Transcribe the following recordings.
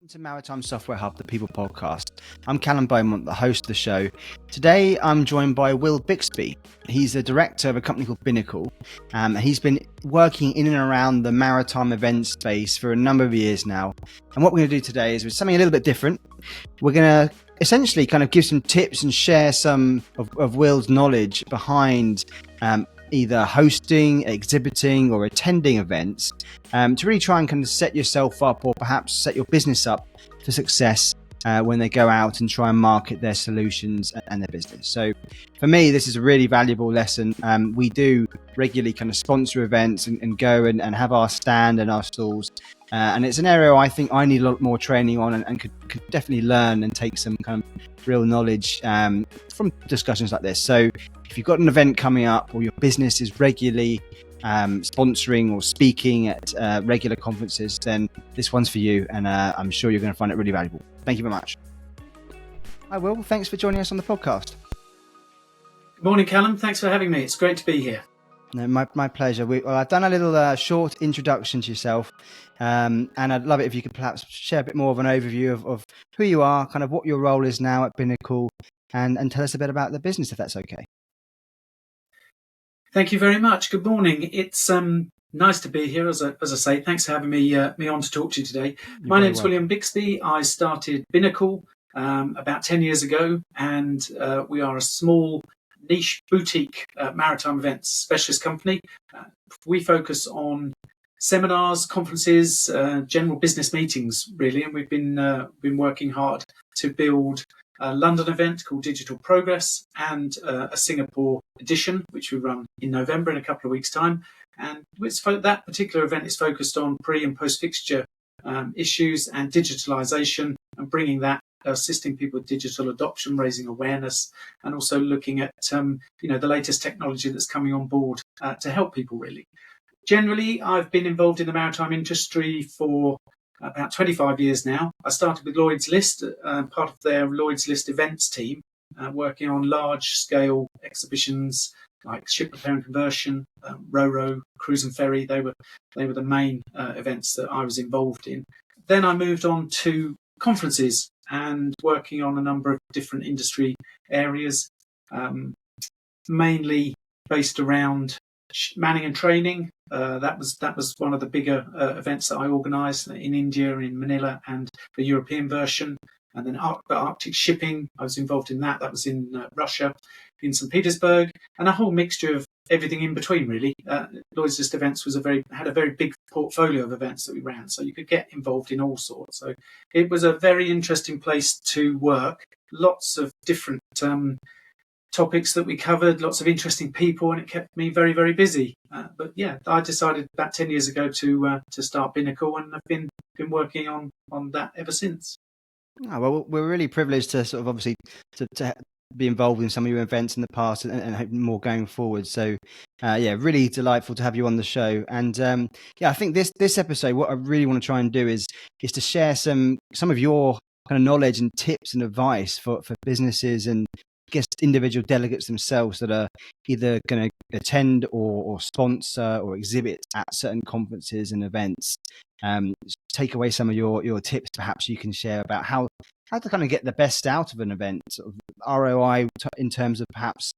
To Maritime Software Hub, the People Podcast. I'm Callum Beaumont, the host of the show. Today, I'm joined by Will Bixby. He's the director of a company called Binnacle. He's been working in and around the maritime event space for a number of years now. And what we're going to do today is something a little bit different. We're going to essentially kind of give some tips and share some of Will's knowledge behind either hosting, exhibiting, or attending events to really try and kind of set yourself up or perhaps set your business up for success when they go out and try and market their solutions and their business. So for me, this is a really valuable lesson. We do regularly kind of sponsor events and go and have our stand and our stalls. And it's an area I think I need a lot more training on and could definitely learn and take some kind of real knowledge from discussions like this. So if you've got an event coming up or your business is regularly sponsoring or speaking at regular conferences, then this one's for you, and I'm sure you're going to find it really valuable. Thank you very much. Hi Will, thanks for joining us on the podcast. Good morning, Callum. Thanks for having me. It's great to be here. No, my pleasure. I've done a little short introduction to yourself, and I'd love it if you could perhaps share a bit more of an overview of who you are, kind of what your role is now at Binnacle, and tell us a bit about the business, if that's okay. Thank you very much. Good morning. It's nice to be here, as I say. Thanks for having me on to talk to you today. My name's William Bixby. I started Binnacle about 10 years ago, and we are a small niche boutique maritime events specialist company. We focus on seminars, conferences, general business meetings, really, and we've been working hard to build a London event called Digital Progress and a Singapore edition, which we run in November in a couple of weeks' time. And that particular event is focused on pre and post fixture issues and digitalisation, and bringing that, assisting people with digital adoption, raising awareness, and also looking at the latest technology that's coming on board to help people, really. Generally, I've been involved in the maritime industry for about 25 years now. I started with Lloyd's List, part of their Lloyd's List events team, working on large-scale exhibitions like ship repair and conversion, Ro-Ro, cruise and ferry. They were the main events that I was involved in. Then I moved on to conferences and working on a number of different industry areas, mainly based around manning and training. That was one of the bigger events that I organised in India, in Manila, and the European version. And then Arctic shipping, I was involved in that. That was in Russia, in St. Petersburg, and a whole mixture of everything in between, really. Lloyd's List Events had a very big portfolio of events that we ran, so you could get involved in all sorts. So it was a very interesting place to work. Lots of different topics that we covered, lots of interesting people, and it kept me very, very busy. But yeah, I decided about 10 years ago to start Binnacle, and I've been working on that ever since. Oh, well, we're really privileged to sort of obviously to be involved in some of your events in the past and hope more going forward. So really delightful to have you on the show. And I think this episode, what I really want to try and do is to share some of your kind of knowledge and tips and advice for businesses and I guess individual delegates themselves that are either going to attend or sponsor or exhibit at certain conferences and events. Take away some of your tips, perhaps you can share about how to kind of get the best out of an event, sort of ROI in terms of perhaps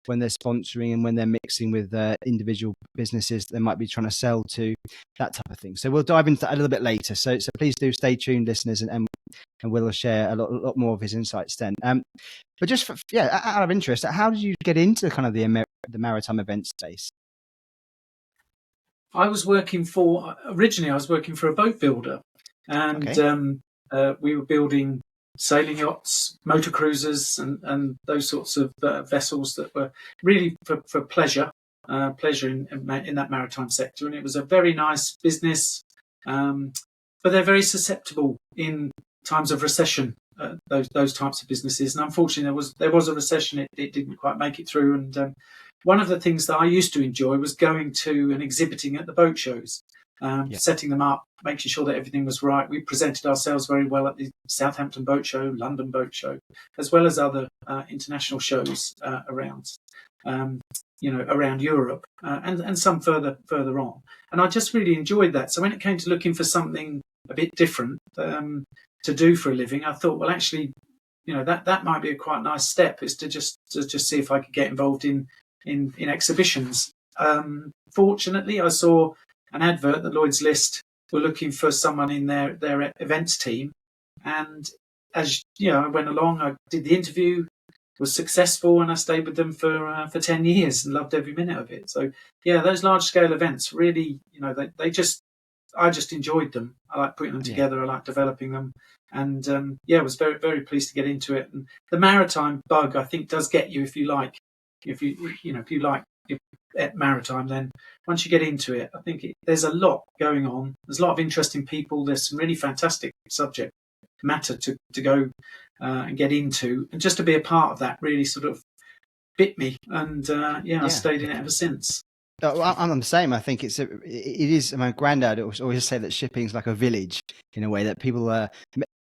when they're sponsoring and when they're mixing with individual businesses they might be trying to sell to, that type of thing. So we'll dive into that a little bit later. So please do stay tuned, listeners, and Will share a lot more of his insights then. But just out of interest, how did you get into kind of the maritime event space? Originally I was working for a boat builder, and okay. We were building sailing yachts, motor cruisers, and those sorts of vessels that were really for pleasure in that maritime sector. And it was a very nice business, but they're very susceptible in times of recession. Those types of businesses, and unfortunately there was a recession. It didn't quite make it through. And one of the things that I used to enjoy was going to and exhibiting at the boat shows. Setting them up, making sure that everything was right. We presented ourselves very well at the Southampton Boat Show, London Boat Show, as well as other international shows around Europe and some further on. And I just really enjoyed that. So when it came to looking for something a bit different, to do for a living, I thought, well, actually, that might be a quite nice step, is to just see if I could get involved in exhibitions. Fortunately, I saw an advert that Lloyd's List were looking for someone in their events team, and as I went along, I did the interview, was successful, and I stayed with them for 10 years and loved every minute of it. So yeah, those large scale events really, I just enjoyed them. I like putting them together. I like developing them, and I was very, very pleased to get into it. And the maritime bug, I think, does get you if you like at maritime. Then once you get into it, I think there's a lot going on. There's a lot of interesting people. There's some really fantastic subject matter to go and get into, and just to be a part of that really sort of bit me. And I stayed in it ever since. I'm the same. I think it is. My granddad always say that shipping's like a village in a way, that people,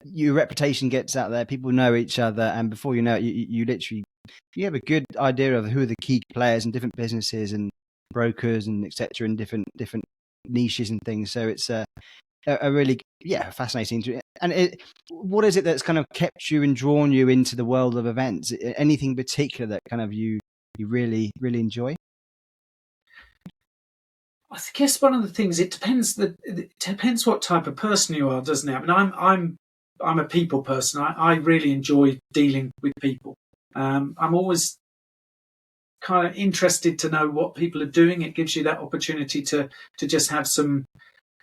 your reputation gets out there, people know each other, and before you know it, you literally, you have a good idea of who are the key players in different businesses and brokers and etc. in different niches and things. So it's a really fascinating. And what is it that's kind of kept you and drawn you into the world of events? Anything particular that kind of you really enjoy? I guess one of the things, it depends what type of person you are, doesn't it? I mean, I'm a people person. I really enjoy dealing with people. I'm always kind of interested to know what people are doing. It gives you that opportunity to just have some,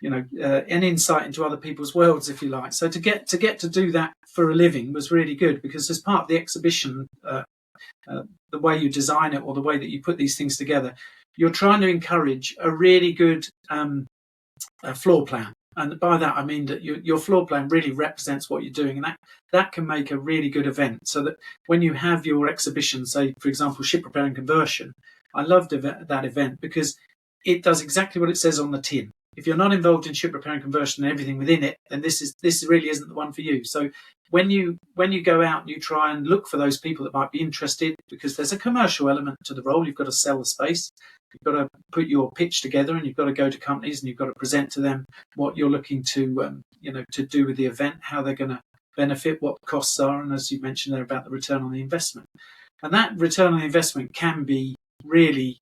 an insight into other people's worlds, if you like. So to get to do that for a living was really good, because as part of the exhibition, the way you design it or the way that you put these things together, you're trying to encourage a really good floor plan. And by that, I mean that your floor plan really represents what you're doing. And that can make a really good event. So that when you have your exhibition, say, for example, ship repair and conversion, I loved that event because it does exactly what it says on the tin. If you're not involved in ship repair and conversion and everything within it, then this really isn't the one for you. So when you go out and you try and look for those people that might be interested, because there's a commercial element to the role, you've got to sell the space. You've got to put your pitch together, and you've got to go to companies, and you've got to present to them what you're looking to do with the event, how they're going to benefit, what costs are, and as you mentioned there about the return on the investment. And that return on the investment can be really,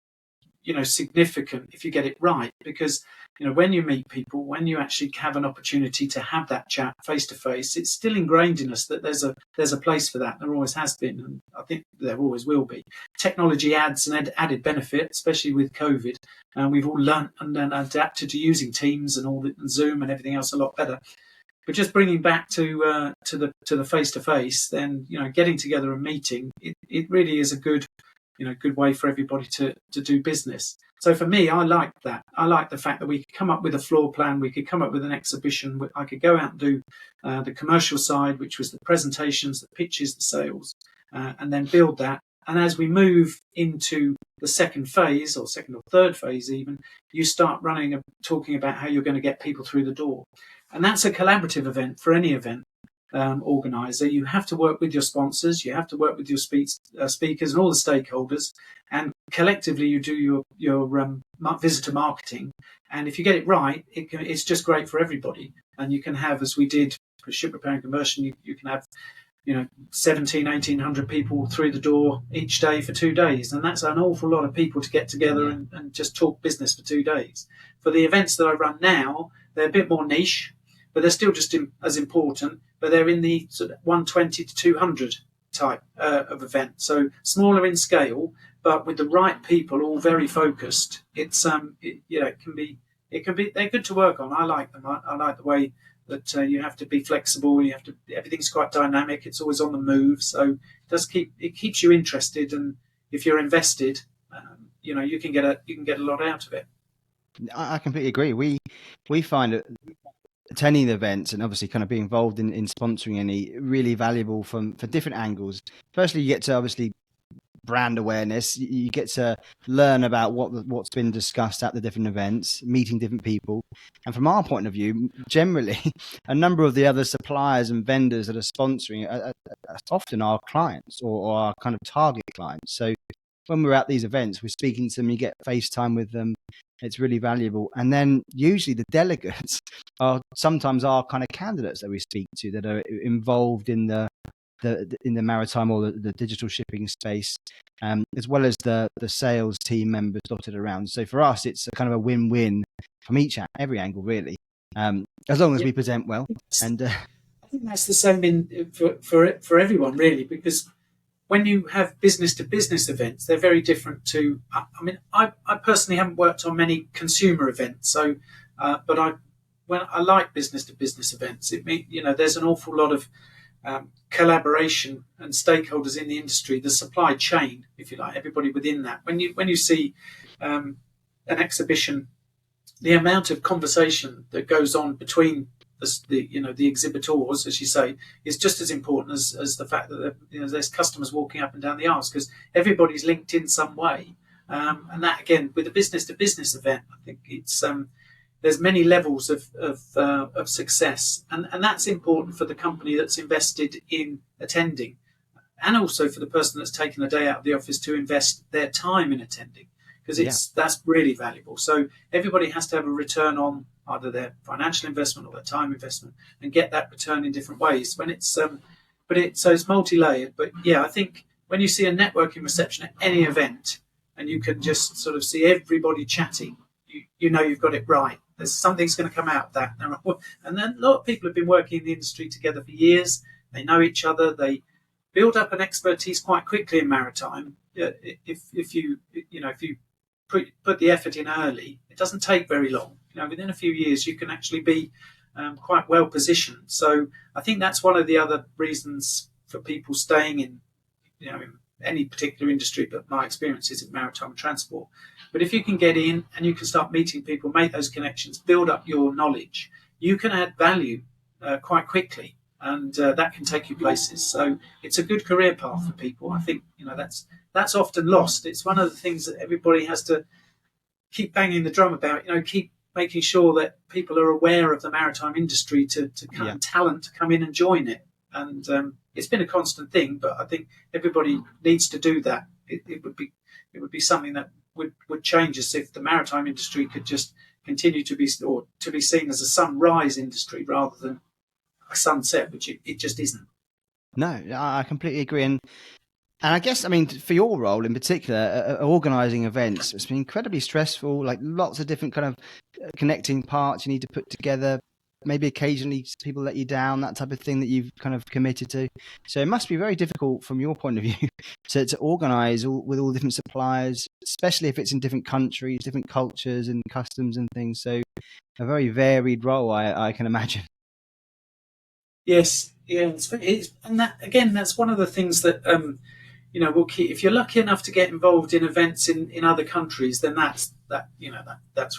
significant if you get it right, because when you meet people, when you actually have an opportunity to have that chat face to face, it's still ingrained in us that there's a place for that. There always has been, and I think there always will be. Technology adds an added benefit, especially with COVID, and we've all learnt and then adapted to using Teams and and Zoom and everything else a lot better. But just bringing back to the face to face, then getting together and meeting, it really is a good way for everybody to do business. So for me, I like that. I like the fact that we could come up with a floor plan, we could come up with an exhibition, I could go out and do the commercial side, which was the presentations, the pitches, the sales, and then build that. And as we move into the second phase, or second or third phase even, you start talking about how you're going to get people through the door. And that's a collaborative event for any event. Organizer, you have to work with your sponsors, you have to work with your speakers and all the stakeholders, and collectively you do your visitor marketing. And if you get it right, it's just great for everybody. And you can have, as we did for ship repair and conversion, you can have 1,700-1,800 people through the door each day for 2 days, and that's an awful lot of people to get together and just talk business for 2 days. For the events that I run now, they're a bit more niche, but they're still just as important, but they're in the sort of 120 to 200 type of event. So smaller in scale, but with the right people, all very focused. It can be, they're good to work on. I like them. I like the way that you have to be flexible. Everything's quite dynamic. It's always on the move. So it keeps you interested. And if you're invested, you can get a lot out of it. I completely agree. We find it, attending the events and obviously kind of being involved in sponsoring any, really valuable for different angles. Firstly, you get to obviously brand awareness. You get to learn about what's been discussed at the different events, meeting different people. And from our point of view, generally, a number of the other suppliers and vendors that are sponsoring are often our clients or our kind of target clients. So when we're at these events, we're speaking to them, you get FaceTime with them. It's really valuable. And then usually the delegates are sometimes our kind of candidates that we speak to that are involved in the maritime or the digital shipping space, as well as the sales team members dotted around. So for us, it's a kind of a win-win from every angle, really, as long as we present well. And I think that's the same for everyone, really, because when you have business to business events, they're very different to. I mean, I personally haven't worked on many consumer events, so but I like business to business events. It means there's an awful lot of collaboration and stakeholders in the industry, the supply chain, if you like, everybody within that. When you see an exhibition, the amount of conversation that goes on between the exhibitors, as you say, is just as important as the fact that there's customers walking up and down the aisles, because everybody's linked in some way. And that, again, with a business to business event, I think it's there's many levels of success, and that's important for the company that's invested in attending, and also for the person that's taken a day out of the office to invest their time in attending, because that's really valuable. So everybody has to have a return on either their financial investment or their time investment, and get that return in different ways. When it's so it's multi-layered. But yeah, I think when you see a networking reception at any event, and you can just sort of see everybody chatting, you know you've got it right. There's something's going to come out of that. And then a lot of people have been working in the industry together for years. They know each other. They build up an expertise quite quickly in maritime. If you put the effort in early, it doesn't take very long. Within a few years, you can actually be quite well positioned. So I think that's one of the other reasons for people staying in any particular industry, but my experience is in maritime transport. But if you can get in and you can start meeting people, make those connections, build up your knowledge, you can add value quite quickly, and that can take you places. So it's a good career path for people. I think that's often lost. It's one of the things that everybody has to keep banging the drum about. Keep making sure that people are aware of the maritime industry to talent to come in and join it. And it's been a constant thing, but I think everybody needs to do that. It would be something that would change us if the maritime industry could just continue to be seen as a sunrise industry rather than a sunset, which it just isn't. No, I completely agree. And I guess, for your role in particular, organising events, it's been incredibly stressful, like lots of different kind of connecting parts you need to put together. Maybe occasionally people let you down, that type of thing that you've kind of committed to. So it must be very difficult from your point of view to organise with all different suppliers, especially if it's in different countries, different cultures and customs and things. So a very varied role, I can imagine. Yes, yeah, and that again, that's one of the things that we'll keep. If you're lucky enough to get involved in events in other countries, then that's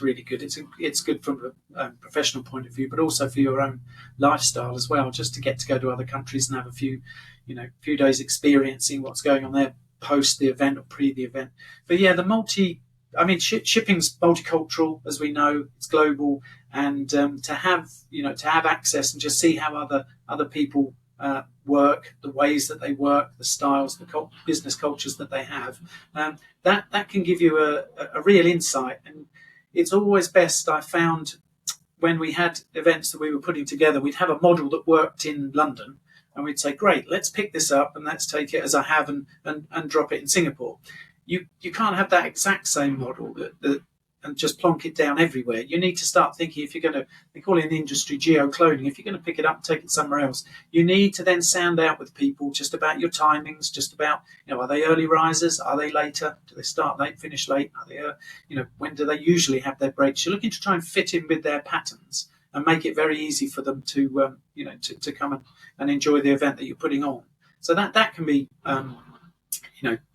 really good. It's good from a professional point of view, but also for your own lifestyle as well. Just to go to other countries and have a few days experiencing what's going on there post the event or pre the event. But yeah, shipping's multicultural, as we know. It's global, and to have access and just see how other people work, the ways that they work, the styles, the business cultures that they have, that can give you a real insight. And it's always best, I found, when we had events that we were putting together, we'd have a model that worked in London, and we'd say, great, let's pick this up and let's take it as I have and drop it in Singapore. You can't have that exact same model and just plonk it down everywhere. You need to start thinking, if you're going to, they call it in the industry geo-cloning, if you're going to pick it up and take it somewhere else, you need to then sound out with people just about your timings, just about, are they early risers? Are they later? Do they start late, finish late? Are they, when do they usually have their breaks? You're looking to try and fit in with their patterns and make it very easy for them to, to come and enjoy the event that you're putting on. So that can be,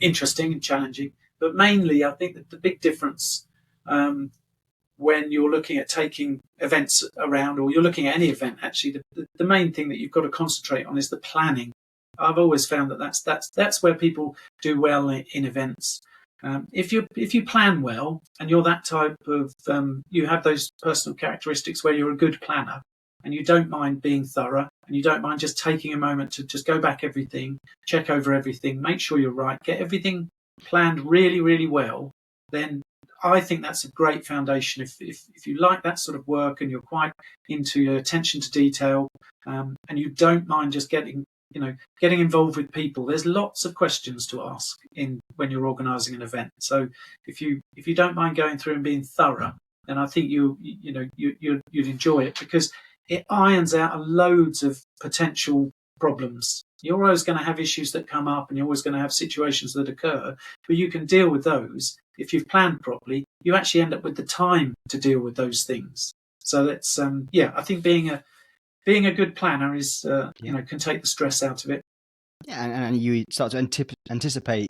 interesting and challenging. But mainly, I think that the big difference when you're looking at taking events around, or you're looking at any event, actually, the main thing that you've got to concentrate on is the planning. I've always found that that's where people do well in events. If you plan well and you're that type of, you have those personal characteristics where you're a good planner and you don't mind being thorough and you don't mind just taking a moment to just go back everything, check over everything, make sure you're right, get everything planned really, really well, then I think that's a great foundation. If you like that sort of work and you're quite into your attention to detail, and you don't mind just getting involved with people, there's lots of questions to ask when you're organising an event. So if you don't mind going through and being thorough, then I think you'd enjoy it, because it irons out loads of potential problems. You're always going to have issues that come up, and you're always going to have situations that occur, but you can deal with those. If you've planned properly, you actually end up with the time to deal with those things. So that's I think being a good planner is can take the stress out of it. Yeah, and you start to anticipate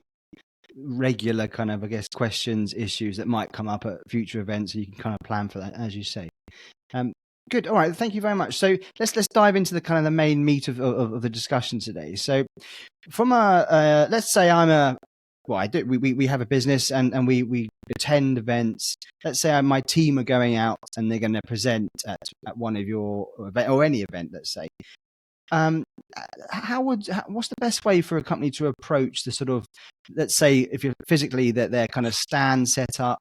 regular kind of, I guess, questions, issues that might come up at future events, so you can kind of plan for that, as you say. Good. All right. Thank you very much. So let's dive into the kind of the main meat of the discussion today. So from let's say we have a business and we attend events. Let's say my team are going out and they're going to present at one of your event, or any event, let's say. What's the best way for a company to approach the sort of, let's say, if you're physically that their kind of stand set up?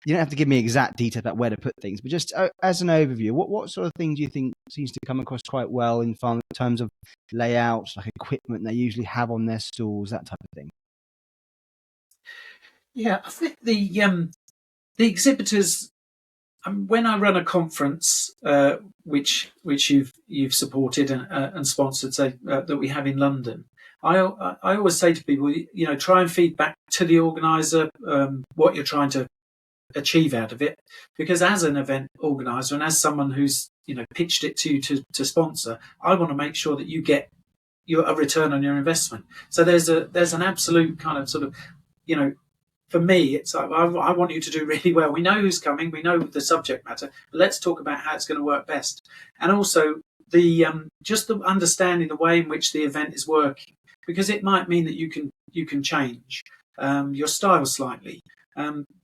You don't have to give me exact detail about where to put things, but just as an overview, what sort of things do you think seems to come across quite well in terms of layouts, like equipment they usually have on their stalls, that type of thing? Yeah, I think the exhibitors. When I run a conference, which you've supported and sponsored, say that we have in London, I always say to people, try and feed back to the organizer what you're trying to achieve out of it, because as an event organizer and as someone who's pitched it to you to sponsor, I want to make sure that you get a return on your investment. So there's an absolute kind of sort of for me, it's like, I want you to do really well. We know who's coming, we know the subject matter, but let's talk about how it's going to work best. And also the just the understanding the way in which the event is working, because it might mean that you can change your style slightly.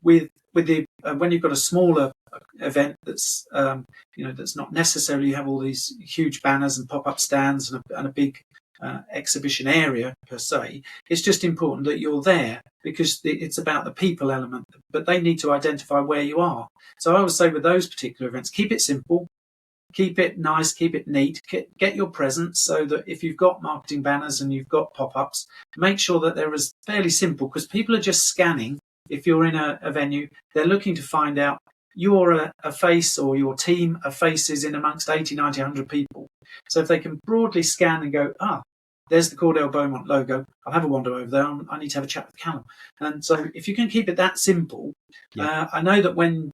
With the when you've got a smaller event that's that's not necessarily have all these huge banners and pop-up stands and a big exhibition area per se, it's just important that you're there, because it's about the people element, but they need to identify where you are. So I would say with those particular events, keep it simple, keep it nice, keep it neat, get your presence, so that if you've got marketing banners and you've got pop-ups, make sure that they're as fairly simple, because people are just scanning. If you're in a venue, they're looking to find out you're a face, or your team are faces in amongst 80, 90, 100 people. So if they can broadly scan and go, there's the Cordell Beaumont logo, I'll have a wander over there, I need to have a chat with Callum. And so if you can keep it that simple, I know that when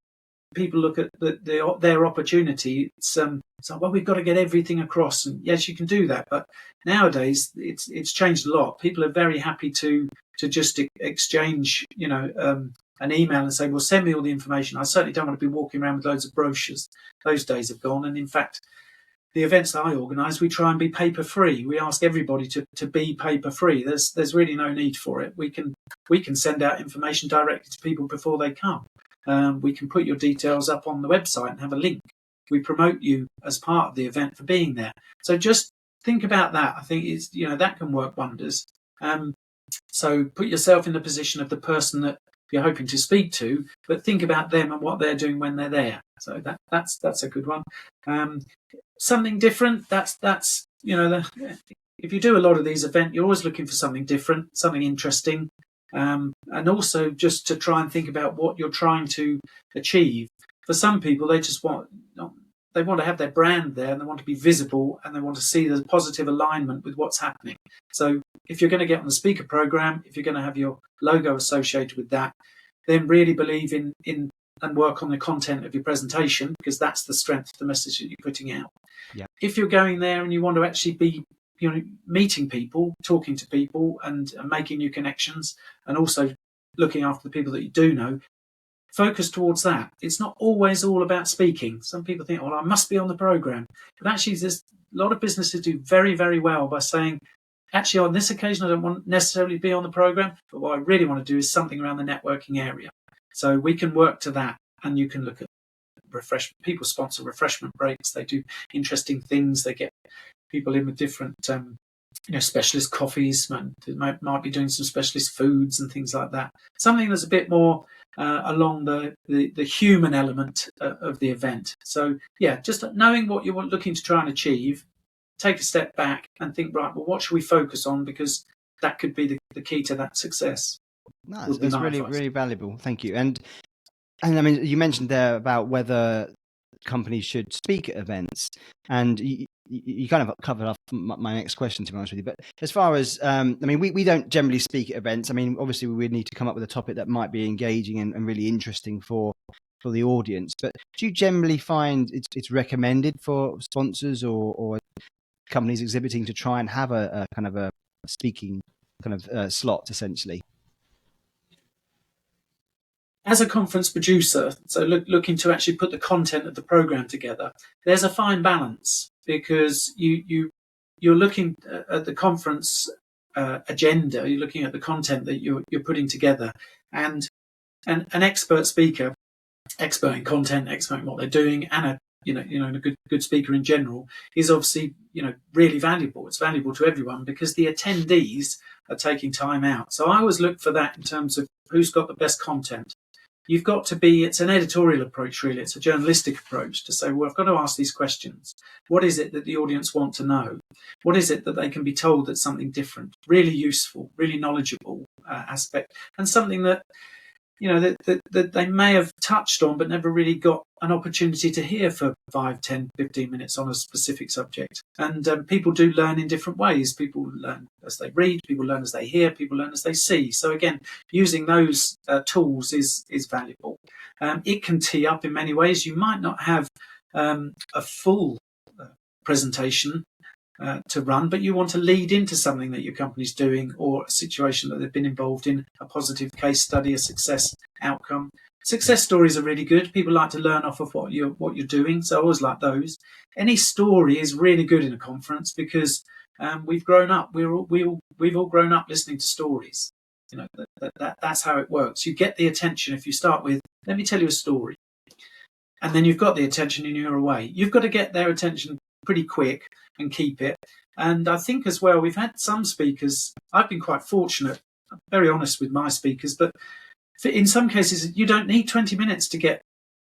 people look at their opportunity, it's like, well, we've got to get everything across. And yes, you can do that, but nowadays it's changed a lot. People are very happy to just exchange, an email and say, well, send me all the information. I certainly don't want to be walking around with loads of brochures. Those days have gone. And in fact, the events that I organise, we try and be paper free. We ask everybody to be paper free. There's really no need for it. We can send out information directly to people before they come. We can put your details up on the website and have a link. We promote you as part of the event for being there. So just think about that. I think it's that can work wonders. So put yourself in the position of the person that you're hoping to speak to, but think about them and what they're doing when they're there. So that's a good one. Something different. That's if you do a lot of these events, you're always looking for something different, something interesting, and also just to try and think about what you're trying to achieve. For some people, they just want to have their brand there, and they want to be visible, and they want to see the positive alignment with what's happening. So if you're going to get on the speaker program, if you're going to have your logo associated with that, then really believe in and work on the content of your presentation, because that's the strength of the message that you're putting out. Yeah. If you're going there and you want to actually be meeting people, talking to people and making new connections, and also looking after the people that you do know, focus towards that. It's not always all about speaking. Some people think, well, I must be on the program. But actually, there's a lot of businesses do very, very well by saying, actually, on this occasion, I don't want necessarily be on the program, but what I really want to do is something around the networking area. So we can work to that, and you can look at refreshment. People sponsor refreshment breaks. They do interesting things. They get people in with different, specialist coffees. They might be doing some specialist foods and things like that. Something that's a bit more along the human element of the event. So yeah, just knowing what you're looking to try and achieve, take a step back and think, right, well, what should we focus on? Because that could be the key to that success. No, Would be that's my really, advice. really valuable. Thank you. And I mean, you mentioned there about whether companies should speak at events, and you kind of covered off my next question, to be honest with you. But as far as, I mean, we don't generally speak at events. I mean, obviously, we would need to come up with a topic that might be engaging and really interesting for the audience. But do you generally find it's recommended for sponsors or companies exhibiting to try and have a kind of a speaking kind of slot, essentially? As a conference producer, so looking to actually put the content of the program together, there's a fine balance, because you're looking at the conference agenda, you're looking at the content that you're putting together, and an expert speaker, expert in content, expert in what they're doing, and a good speaker in general is obviously really valuable. It's valuable to everyone because the attendees are taking time out. So I always look for that in terms of who's got the best content. You've got to be, it's an editorial approach, really. It's a journalistic approach to say, well, I've got to ask these questions. What is it that the audience want to know? What is it that they can be told that's something different, really useful, really knowledgeable aspect, and something that, that they may have touched on but never really got an opportunity to hear for 5, 10, 15 minutes on a specific subject. And people do learn in different ways. People learn as they read, people learn as they hear, people learn as they see. So again, using those tools is valuable. It can tee up in many ways. You might not have a full presentation to run, but you want to lead into something that your company's doing, or a situation that they've been involved in, a positive case study, a success outcome. Success stories are really good. People like to learn off of what you're doing, so I always like those. Any story is really good in a conference because we've grown up. We've all grown up listening to stories. That's how it works. You get the attention if you start with, let me tell you a story, and then you've got the attention and you're away. You've got to get their attention pretty quick and keep it. And I think as well, we've had some speakers, I've been quite fortunate, I'm very honest with my speakers, but in some cases you don't need 20 minutes to get,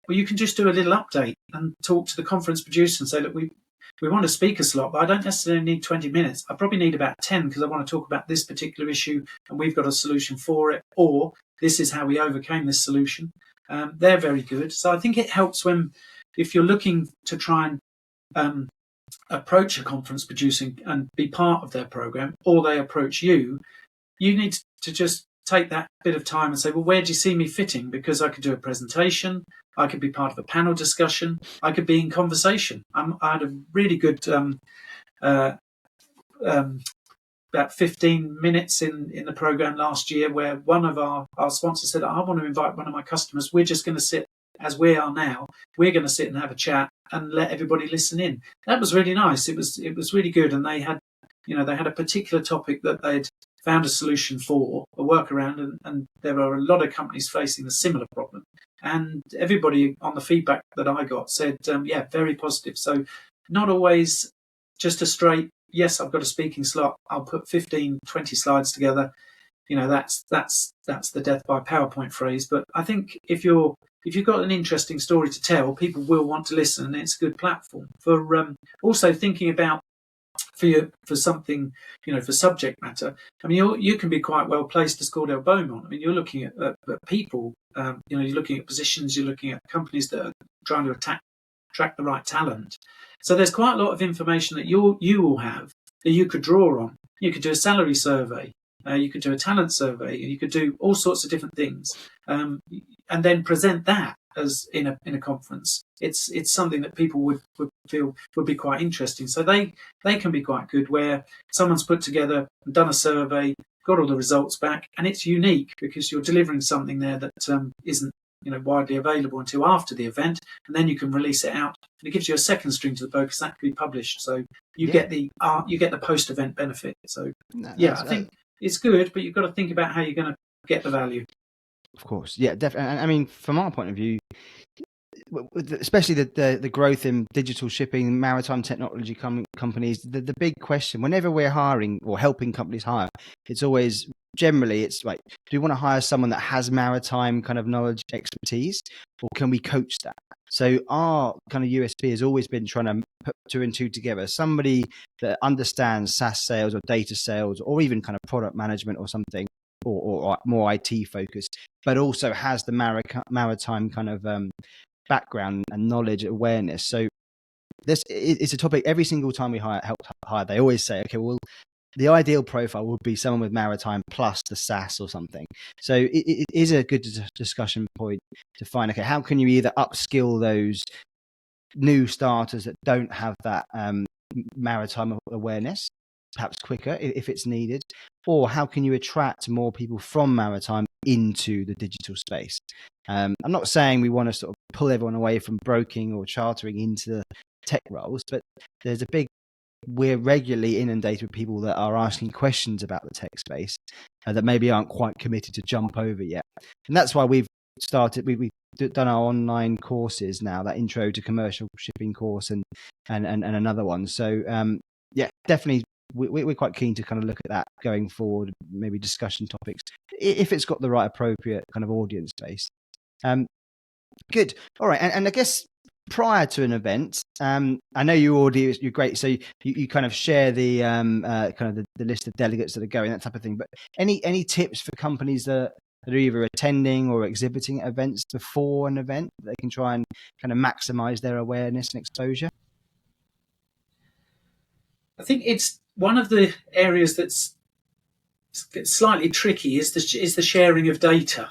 well, you can just do a little update and talk to the conference producer and say, look, we want a speaker slot, but I don't necessarily need 20 minutes. I probably need about 10 because I want to talk about this particular issue and we've got a solution for it, or this is how we overcame this solution. They're very good. So I think it helps if you're looking to try and approach a conference producing and be part of their program, or they approach you, you need to just take that bit of time and say, well, where do you see me fitting? Because I could do a presentation, I could be part of a panel discussion, I could be in conversation. I had a really good about 15 minutes in the program last year where one of our sponsors said, I want to invite one of my customers. We're just going to sit as we are now. We're going to sit and have a chat and let everybody listen in. That was really nice. It was really good. And they had, they had a particular topic that they'd found a solution for, a workaround, and there are a lot of companies facing a similar problem. And everybody on the feedback that I got said, yeah, very positive. So not always just a straight, yes, I've got a speaking slot, I'll put 15, 20 slides together. That's the death by PowerPoint phrase. But I think if you've got an interesting story to tell, people will want to listen, and it's a good platform for also thinking about for something, for subject matter. I mean, you can be quite well placed as Cordell Beaumont. I mean, you're looking at people, you're looking at positions, you're looking at companies that are trying to attract the right talent. So there's quite a lot of information that you will have that you could draw on. You could do a salary survey, you could do a talent survey, you could do all sorts of different things, and then present that as in a conference. It's something that people would feel would be quite interesting. So they can be quite good, where someone's put together, done a survey, got all the results back, and it's unique because you're delivering something there that isn't widely available until after the event, and then you can release it out, and it gives you a second string to the bow because that can be published. So you get the post-event benefit. So I think it's good, but you've got to think about how you're going to get the value. Of course, yeah, definitely. And I mean, from our point of view, especially the growth in digital shipping, maritime technology companies, the big question whenever we're hiring or helping companies hire, it's always, generally it's like, do we want to hire someone that has maritime kind of knowledge, expertise, or can we coach that? So our kind of USP has always been trying to put two and two together. Somebody that understands SaaS sales or data sales, or even kind of product management or something, or more IT focused, but also has the maritime kind of background and knowledge, awareness. So this is a topic every single time we help hire. They always say, okay, well, the ideal profile would be someone with maritime plus the SaaS or something. So it is a good discussion point to find, okay, how can you either upskill those new starters that don't have that maritime awareness, perhaps quicker if it's needed, or how can you attract more people from maritime into the digital space? I'm not saying we want to sort of pull everyone away from broking or chartering into the tech roles, but there's we're regularly inundated with people that are asking questions about the tech space that maybe aren't quite committed to jump over yet. And that's why we've done our online courses now, that intro to commercial shipping course and another one. So yeah, definitely we're quite keen to kind of look at that going forward, maybe discussion topics, if it's got the right appropriate kind of audience base. Good. All right. And I guess prior to an event, I know you're great. So you kind of share the kind of the list of delegates that are going, that type of thing. But any tips for companies that are either attending or exhibiting at events before an event, they can try and kind of maximize their awareness and exposure? I think it's one of the areas that's slightly tricky is the sharing of data.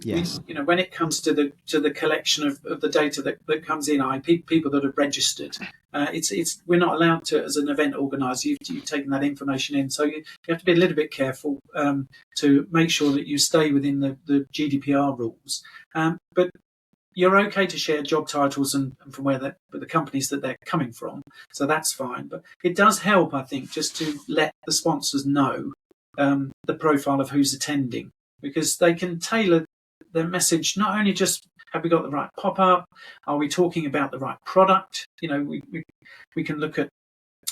Yes. When it comes to the collection of the data that comes in, people that are registered, we're not allowed to, as an event organizer. You've taken that information in, so you have to be a little bit careful to make sure that you stay within the GDPR rules. But you're okay to share job titles and from where the companies that they're coming from, so that's fine. But it does help, I think, just to let the sponsors know the profile of who's attending, because they can tailor their message. Not only just, have we got the right pop-up, are we talking about the right product? We can look at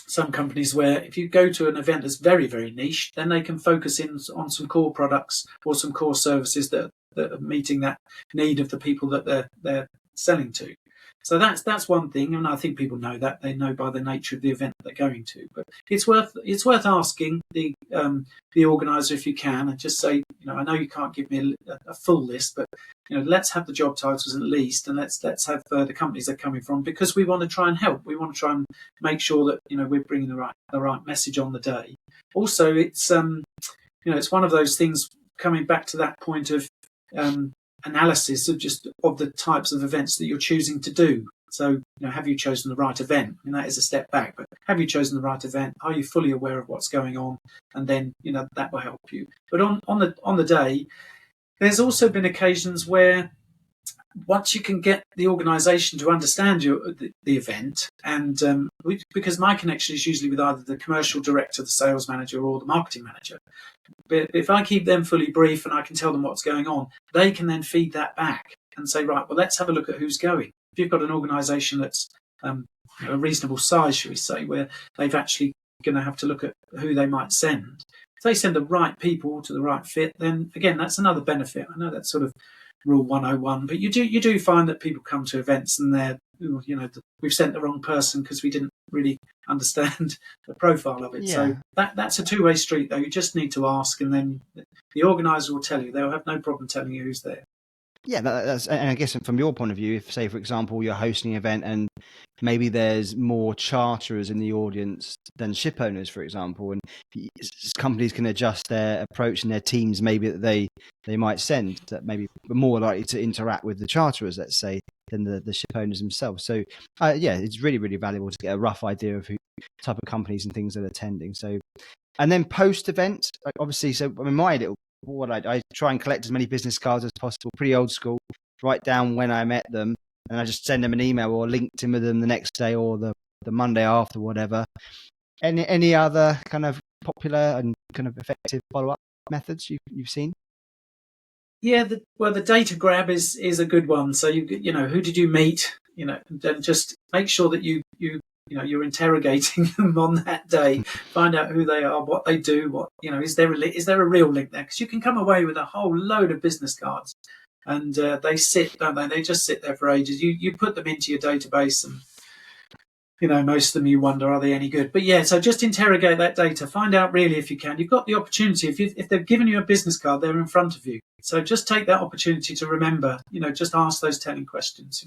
some companies where if you go to an event that's very, very niche, then they can focus in on some core products or some core services that are meeting that need of the people that they're selling to. So that's one thing, and I think people know that. They know by the nature of the event that they're going to. But it's worth asking the organizer, if you can, and just say, I know you can't give me a full list, but let's have the job titles at least, and let's have the companies they're coming from, because we want to try and help. We want to try and make sure that we're bringing the right message on the day. Also, it's it's one of those things, coming back to that point of analysis of the types of events that you're choosing to do. So, have you chosen the right event? And that is a step back, but have you chosen the right event? Are you fully aware of what's going on? And then, that will help you. But on the day, there's also been occasions where once you can get the organisation to understand the event, and because my connection is usually with either the commercial director, the sales manager, or the marketing manager. But if I keep them fully brief and I can tell them what's going on, they can then feed that back and say, right, well, let's have a look at who's going. If you've got an organisation that's a reasonable size, shall we say, where they've actually going to have to look at who they might send. If they send the right people to the right fit, then again, that's another benefit. I know that's sort of Rule 101, but you do find that people come to events and they're, we've sent the wrong person because we didn't really understand the profile of it. Yeah. So that's a two-way street, though. You just need to ask, and then the organizer will tell you. They'll have no problem telling you who's there. Yeah, that's, and I guess from your point of view, if, say, for example, you're hosting an event and maybe there's more charterers in the audience than ship owners, for example, and companies can adjust their approach and their teams maybe that they might send that maybe more likely to interact with the charterers, let's say, than the ship owners themselves. So yeah, it's really, really valuable to get a rough idea of who type of companies and things that are attending. So, and then post-event, obviously, so I mean, my little what I try and collect as many business cards as possible, pretty old school, write down when I met them, and I just send them an email or linked in with them the next day or the Monday after, whatever. Any other kind of popular and kind of effective follow-up methods you've seen? Yeah, the data grab is a good one. So you who did you meet? And just make sure that you you're interrogating them on that day, find out who they are, what they do, is there a real link there? Because you can come away with a whole load of business cards, and they sit, don't they? They just sit there for ages. You put them into your database, and most of them you wonder, are they any good? But yeah, so just interrogate that data, find out really if you can. You've got the opportunity. If they've given you a business card, they're in front of you. So just take that opportunity to remember, just ask those telling questions.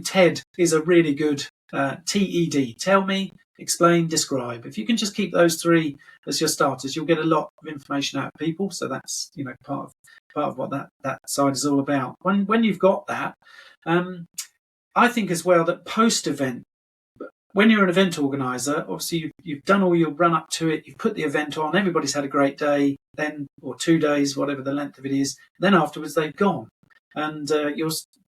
TED is a really good TED. Tell me, explain, describe. If you can just keep those three as your starters, you'll get a lot of information out of people. So that's part of what that side is all about. When you've got that, I think as well that post-event, when you're an event organizer, obviously you've done all your run up to it, you've put the event on, everybody's had a great day, then, or 2 days, whatever the length of it is, then afterwards they've gone. And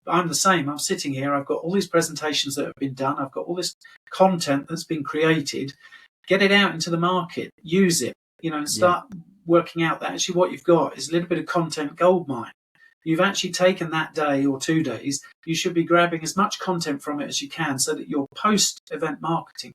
I'm the same. I'm sitting here, I've got all these presentations that have been done, I've got all this content that's been created. Get it out into the market, use it, and start working out that actually what you've got is a little bit of content goldmine. You've actually taken that day or 2 days, you should be grabbing as much content from it as you can so that your post-event marketing,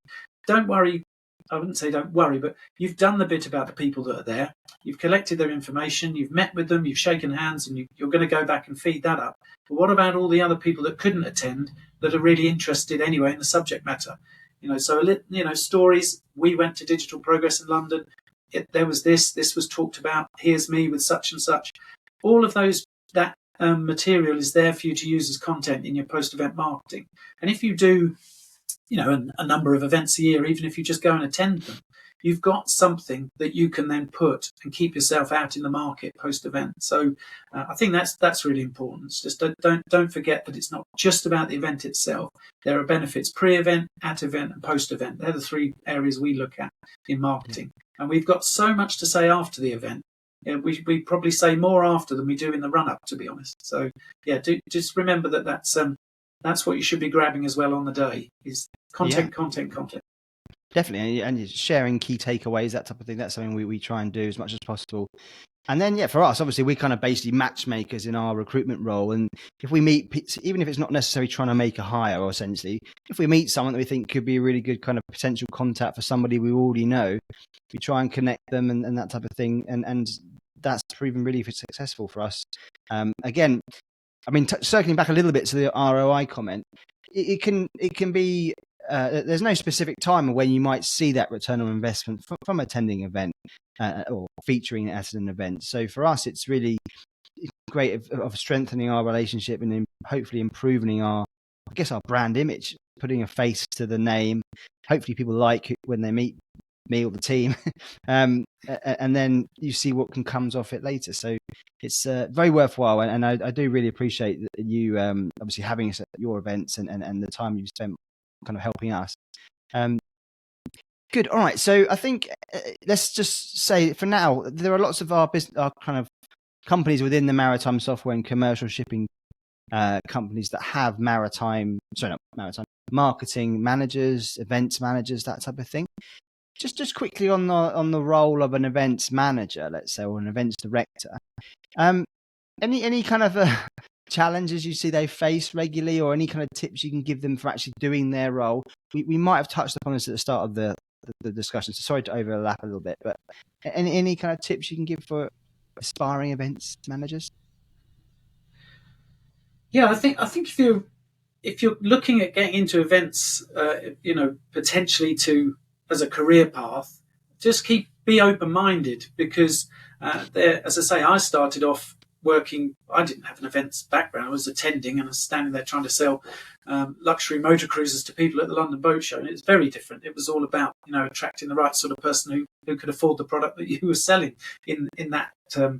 don't worry, I wouldn't say don't worry, but you've done the bit about the people that are there, you've collected their information, you've met with them, you've shaken hands, and you're going to go back and feed that up. But what about all the other people that couldn't attend that are really interested anyway in the subject matter? Stories, we went to Digital Progress in London, there was this was talked about, here's me with such and such. All of that material is there for you to use as content in your post-event marketing. And if you do, a number of events a year, even if you just go and attend them, you've got something that you can then put and keep yourself out in the market post-event. So I think that's really important. It's just don't forget that it's not just about the event itself. There are benefits pre-event, at event, and post-event. They're the 3 areas we look at in marketing. And we've got so much to say after the event. We probably say more after than we do in the run-up, to be honest. So just remember that's what you should be grabbing as well on the day is content. Definitely, and sharing key takeaways, that type of thing. That's something we try and do as much as possible. And then, for us, obviously, we're kind of basically matchmakers in our recruitment role. And if we meet, even if it's not necessarily trying to make a hire, or essentially, if we meet someone that we think could be a really good kind of potential contact for somebody we already know, we try and connect them and that type of thing. And that's proven really successful for us. Again, circling back a little bit to the ROI comment, it can be. There's no specific time when you might see that return on investment from attending an event or featuring it at an event. So for us, it's really great of strengthening our relationship and hopefully improving our brand image, putting a face to the name. Hopefully people like it when they meet me or the team, and then you see what comes off it later. So it's very worthwhile, and I do really appreciate you obviously having us at your events and the time you've spent kind of helping us. Good. All right. So I think let's just say for now, there are lots of our kind of companies within the maritime software and commercial shipping companies that have maritime marketing managers, events managers, that type of thing. Just quickly on the role of an events manager, let's say, or an events director. Any kind of challenges you see they face regularly, or any kind of tips you can give them for actually doing their role? We might have touched upon this at the start of the discussion, so sorry to overlap a little bit, but any kind of tips you can give for aspiring events managers? Yeah, I think if you're looking at getting into events, potentially as a career path, just be open-minded, because as I say, I started off working. I didn't have an events background. I was attending, and I was standing there trying to sell luxury motor cruises to people at the London Boat Show, and it was very different. It was all about attracting the right sort of person who could afford the product that you were selling in that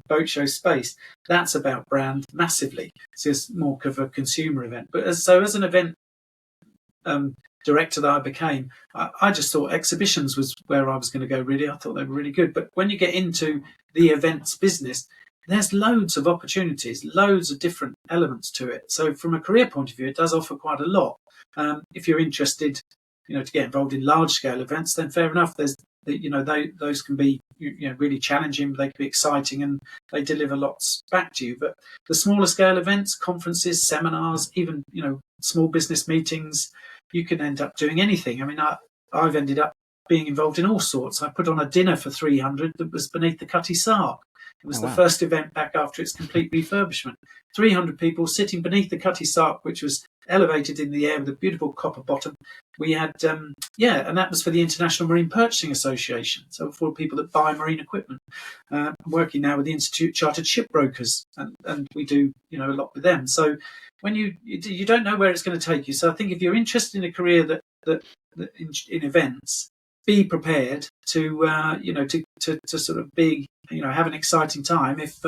boat show space. That's about brand massively. It's just more of a consumer event. But as an event director that I became, I just thought exhibitions was where I was going to go, really. I thought they were really good. But when you get into the events business, there's loads of opportunities, loads of different elements to it. So from a career point of view, it does offer quite a lot. If you're interested, to get involved in large scale events, then fair enough. Those can be really challenging, but they can be exciting, and they deliver lots back to you. But the smaller scale events, conferences, seminars, even small business meetings, you can end up doing anything. I mean, I've ended up being involved in all sorts. I put on a dinner for 300 that was beneath the Cutty Sark. It was the first event back after its complete refurbishment. 300 people sitting beneath the Cutty Sark, which was elevated in the air with a beautiful copper bottom. We had, and that was for the International Marine Purchasing Association, so for people that buy marine equipment. I'm working now with the Institute Chartered Shipbrokers, and we do, a lot with them. So when you don't know where it's going to take you. So I think if you're interested in a career that in events, be prepared to to sort of be, have an exciting time if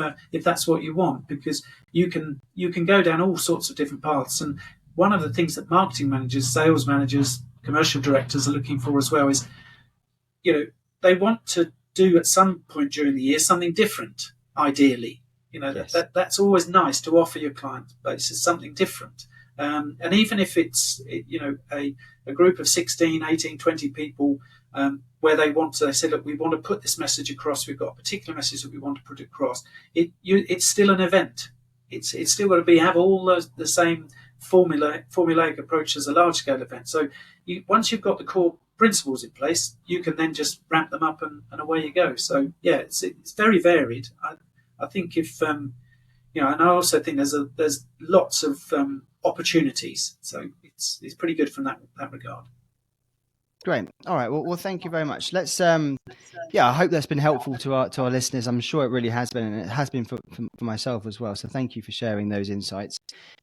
that's what you want, because you can go down all sorts of different paths. And one of the things that marketing managers, sales managers, commercial directors are looking for as well is, they want to do at some point during the year something different, ideally. Yes. That's always nice to offer your client base is something different. And even if it's, a group of 16, 18, 20 people, where they say, look, we want to put this message across. We've got a particular message that we want to put across. It's still an event. It's still got to have all the same formulaic approach as a large scale event. So once you've got the core principles in place, you can then just ramp them up and away you go. So yeah, it's very varied. I think if and I also think there's lots of opportunities. So it's pretty good from that regard. Great. All right. Well, thank you very much. Let's, I hope that's been helpful to our listeners. I'm sure it really has been, and it has been for myself as well. So thank you for sharing those insights.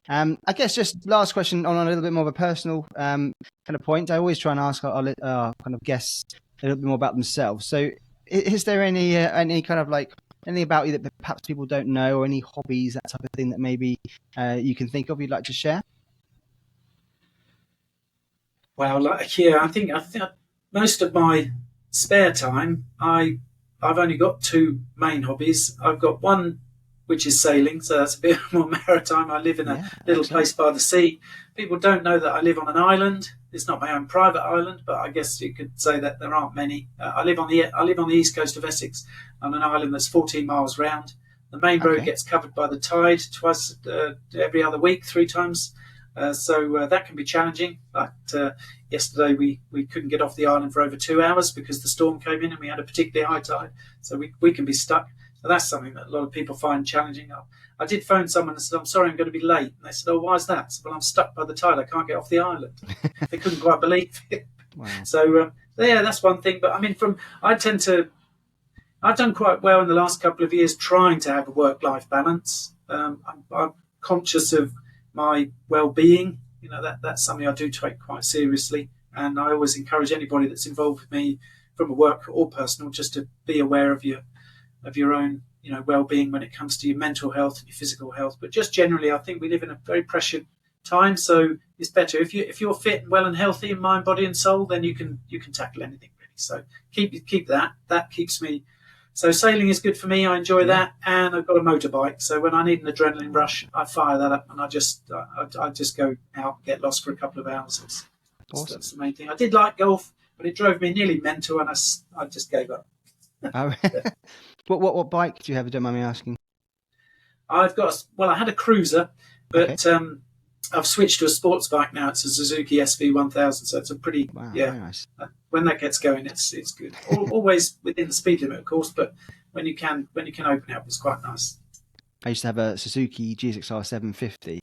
I guess just last question on a little bit more of a personal kind of point. I always try and ask our kind of guests a little bit more about themselves. So is there any kind of like anything about you that perhaps people don't know, or any hobbies, that type of thing that maybe you can think of you'd like to share? Well, I think most of my spare time, I've only got two main hobbies. I've got one which is sailing, so that's a bit more maritime. I live in a little place by the sea. People don't know that I live on an island. It's not my own private island, but I guess you could say that there aren't many. I live on the east coast of Essex, on an island that's 14 miles round. The main road gets covered by the tide twice every other week, 3 times. So that can be challenging. But yesterday we couldn't get off the island for over 2 hours because the storm came in and we had a particularly high tide. So we can be stuck. So that's something that a lot of people find challenging. I did phone someone and said, I'm sorry, I'm going to be late. And they said, oh, why is that? I said, well, I'm stuck by the tide. I can't get off the island. They couldn't quite believe it. Wow. So, that's one thing. But I mean, I've done quite well in the last couple of years trying to have a work-life balance. I'm conscious of my well-being. That's something I do take quite seriously. And I always encourage anybody that's involved with me from a work or personal just to be aware of your own well-being when it comes to your mental health and your physical health. But just generally, I think we live in a very pressured time, so it's better if you're fit and well and healthy in mind, body and soul, then you can tackle anything really. So keep that keeps me. So sailing is good for me. I enjoy that, and I've got a motorbike. So when I need an adrenaline rush, I fire that up and I just go out and get lost for a couple of hours. Awesome. That's the main thing. I did like golf, but it drove me nearly mental, and I just gave up. What bike do you have, if you don't mind me asking? I had a cruiser, but I've switched to a sports bike now. It's a Suzuki SV1000, so it's a pretty very nice. When that gets going, it's good. Always within the speed limit, of course, but when you can open it up, it's quite nice. I used to have a Suzuki GSXR 750.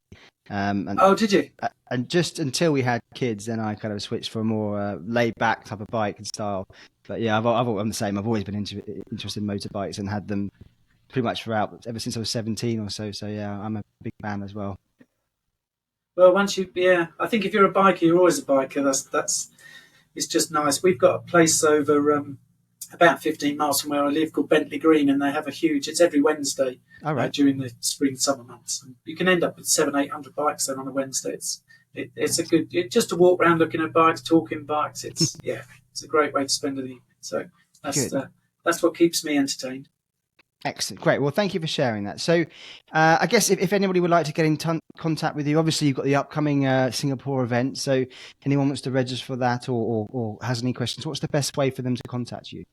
Did you? And just until we had kids, then I kind of switched for a more laid-back type of bike and style. But yeah, I'm the same. I've always been interested in motorbikes and had them pretty much throughout, ever since I was 17 or so. So yeah, I'm a big fan as well. Well, I think if you're a biker, you're always a biker. That's it's just nice. We've got a place over about 15 miles from where I live called Bentley Green, and they have it's every Wednesday during the spring summer months. And you can end up with 700-800 bikes then on a Wednesday. It's a good just to walk around looking at bikes, talking bikes. It's a great way to spend an evening. So that's what keeps me entertained. Excellent. Great. Well, thank you for sharing that. So I guess if anybody would like to get in contact with you, obviously you've got the upcoming Singapore event. So anyone wants to register for that or has any questions, what's the best way for them to contact you?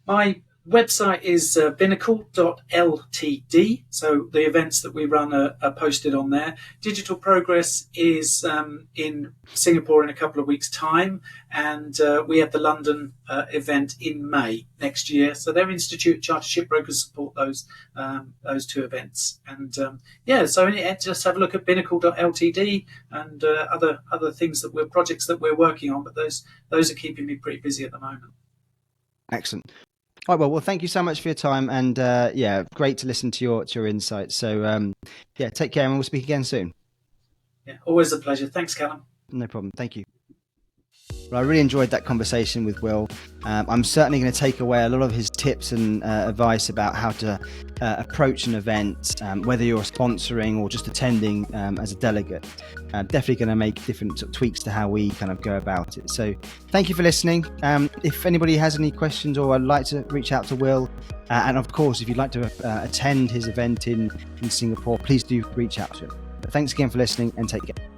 My Website is binnacle.ltd. So the events that we run are posted on there. Digital Progress is in Singapore in a couple of weeks' time, and we have the London event in May next year. So their Institute Chartered Shipbrokers support those two events. And so just have a look at binnacle.ltd and other things projects that we're working on. But those are keeping me pretty busy at the moment. Excellent. All right, well, thank you so much for your time, and great to listen to your insights. So, take care, and we'll speak again soon. Yeah, always a pleasure. Thanks, Callum. No problem. Thank you. Well, I really enjoyed that conversation with Will. I'm certainly going to take away a lot of his tips and advice about how to approach an event, whether you're sponsoring or just attending as a delegate. Definitely going to make different sort of tweaks to how we kind of go about it. So thank you for listening. If anybody has any questions or would like to reach out to Will, and of course, if you'd like to attend his event in Singapore, please do reach out to him. But thanks again for listening, and take care.